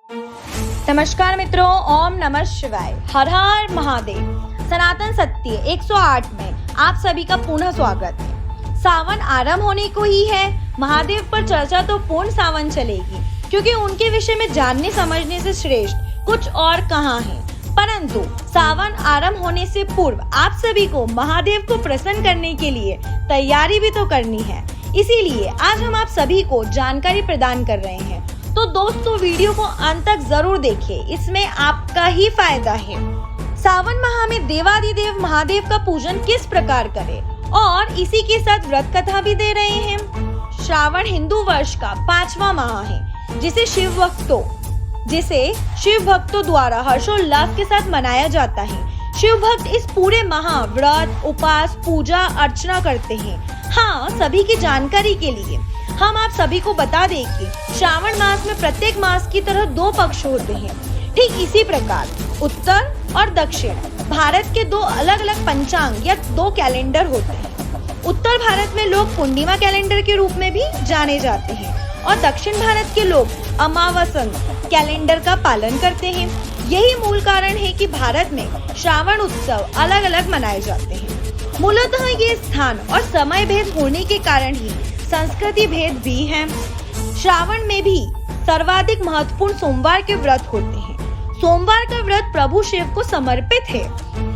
नमस्कार मित्रों, ओम नमः शिवाय। हर हर महादेव। सनातन सत्य 108 में आप सभी का पुनः स्वागत है। सावन आरंभ होने को ही है। महादेव पर चर्चा तो पूर्ण सावन चलेगी, क्योंकि उनके विषय में जानने समझने से श्रेष्ठ कुछ और कहाँ है। परंतु सावन आरंभ होने से पूर्व आप सभी को महादेव को प्रसन्न करने के लिए तैयारी भी तो करनी है। इसीलिए आज हम आप सभी को जानकारी प्रदान कर रहे हैं। तो दोस्तों, वीडियो को अंत तक जरूर देखिए, इसमें आपका ही फायदा है। सावन माह में देवादिदेव महादेव का पूजन किस प्रकार करें, और इसी के साथ व्रत कथा भी दे रहे हैं। श्रावण हिंदू वर्ष का 5वां माह है, जिसे शिव भक्तों द्वारा हर्षोल्लास के साथ मनाया जाता है। शिव भक्त इस पूरे माह व्रत, उपवास, पूजा अर्चना करते हैं। हाँ, सभी की जानकारी के लिए हम आप सभी को बता दें कि श्रावण मास में प्रत्येक मास की तरह 2 पक्ष होते हैं। ठीक इसी प्रकार उत्तर और दक्षिण भारत के 2 अलग अलग पंचांग या 2 कैलेंडर होते हैं। उत्तर भारत में लोग पूर्णिमा कैलेंडर के रूप में भी जाने जाते हैं, और दक्षिण भारत के लोग अमावस्या कैलेंडर का पालन करते हैं। यही मूल कारण है कि भारत में श्रावण उत्सव अलग अलग मनाए जाते हैं। मूलतः ये स्थान और समय भेद होने के कारण ही संस्कृति भेद भी है। श्रावण में भी सर्वाधिक महत्वपूर्ण सोमवार के व्रत होते हैं। सोमवार का व्रत प्रभु शिव को समर्पित है।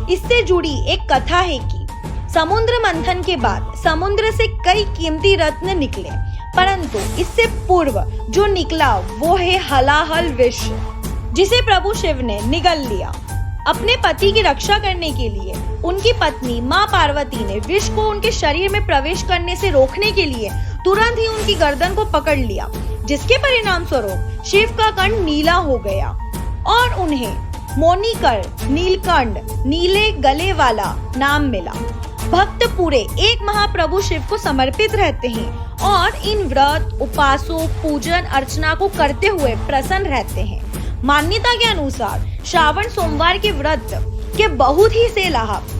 इससे जुड़ी एक कथा है कि समुद्र मंथन के बाद समुद्र से कई कीमती रत्न निकले, परंतु इससे पूर्व जो निकला वो है हलाहल विष, जिसे प्रभु शिव ने निगल लिया। अपने पति की रक्षा करने के लिए उनकी पत्नी माँ पार्वती ने विष को उनके शरीर में प्रवेश करने से रोकने के लिए तुरंत ही उनकी गर्दन को पकड़ लिया, जिसके परिणाम स्वरूप शिव का कंठ नीला हो गया और उन्हें मोनिकर, नीलकंठ, नीले गले वाला नाम मिला। भक्त पूरे 1 माह प्रभु शिव को समर्पित रहते हैं और इन व्रत, उपासों, पूजन अर्चना को करते हुए प्रसन्न रहते हैं। मान्यता के अनुसार श्रावण सोमवार के व्रत के बहुत ही से लाभ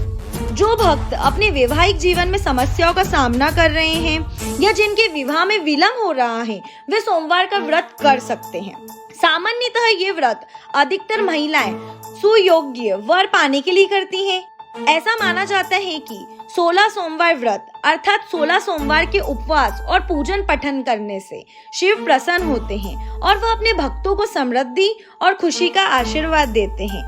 जो भक्त अपने वैवाहिक जीवन में समस्याओं का सामना कर रहे हैं या जिनके विवाह में विलंब हो रहा है, वे सोमवार का व्रत कर सकते हैं। सामान्यतः ये व्रत अधिकतर महिलाएं सुयोग्य वर पाने के लिए करती हैं। ऐसा माना जाता है कि 16 सोमवार व्रत अर्थात 16 सोमवार के उपवास और पूजन पठन करने से शिव प्रसन्न होते हैं और वह अपने भक्तों को समृद्धि और खुशी का आशीर्वाद देते हैं।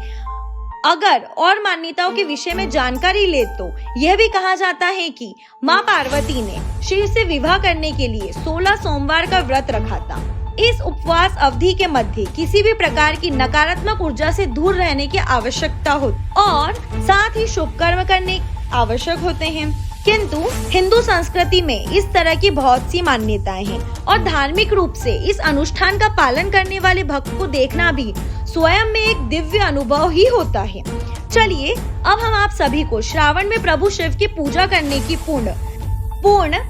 अगर और मान्यताओं के विषय में जानकारी ले तो यह भी कहा जाता है कि माँ पार्वती ने शिव से विवाह करने के लिए 16 सोमवार का व्रत रखा था। इस उपवास अवधि के मध्य किसी भी प्रकार की नकारात्मक ऊर्जा से दूर रहने की आवश्यकता होती और साथ ही शुभ कर्म करने आवश्यक होते हैं। किंतु हिंदू संस्कृति में इस तरह की बहुत सी मान्यताएं हैं और धार्मिक रूप से इस अनुष्ठान का पालन करने वाले भक्त को देखना भी स्वयं में एक दिव्य अनुभव ही होता है। चलिए अब हम आप सभी को श्रावण में प्रभु शिव की पूजा करने की पूर्ण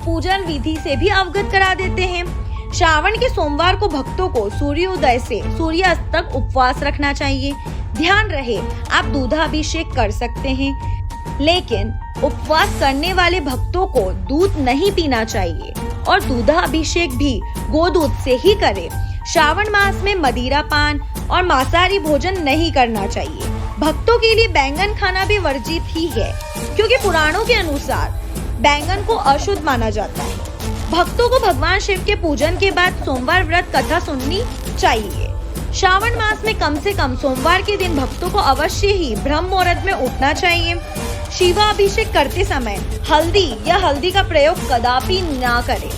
पूजन विधि से भी अवगत करा देते हैं। श्रावण के सोमवार को भक्तों को सूर्योदय से सूर्यास्त तक उपवास रखना चाहिए। ध्यान रहे, आप दूधाभिषेक कर सकते हैं, लेकिन उपवास करने वाले भक्तों को दूध नहीं पीना चाहिए और दूधाभिषेक भी गोदूध से ही करें। श्रावण मास में मदिरा पान और मांसाहारी भोजन नहीं करना चाहिए। भक्तों के लिए बैंगन खाना भी वर्जित ही है, क्योंकि पुराणों के अनुसार बैंगन को अशुद्ध माना जाता है। भक्तों को भगवान शिव के पूजन के बाद सोमवार व्रत कथा सुननी चाहिए। श्रावण मास में कम से कम सोमवार के दिन भक्तों को अवश्य ही ब्रह्म मुहूर्त में उठना चाहिए। शिवाभिषेक करते समय हल्दी का प्रयोग कदापि ना करें।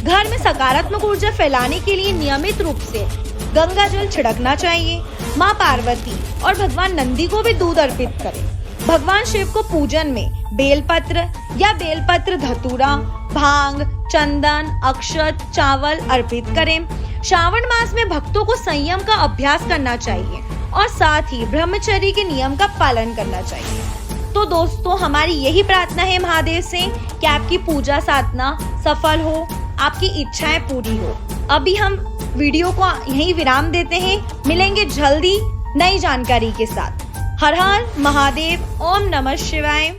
घर में सकारात्मक ऊर्जा फैलाने के लिए नियमित रूप से गंगा जल छिड़कना चाहिए। माँ पार्वती और भगवान नंदी को भी दूध अर्पित करें। भगवान शिव को पूजन में बेलपत्र धतूरा, भांग, चंदन, अक्षत, चावल अर्पित करें। श्रावण मास में भक्तों को संयम का अभ्यास करना चाहिए और साथ ही ब्रह्मचर्य के नियम का पालन करना चाहिए। तो दोस्तों, हमारी यही प्रार्थना है महादेव से कि आपकी पूजा साधना सफल हो, आपकी इच्छाएं पूरी हो। अभी हम वीडियो को यहीं विराम देते हैं। मिलेंगे जल्दी नई जानकारी के साथ। हर हर महादेव। ओम नमः शिवाय।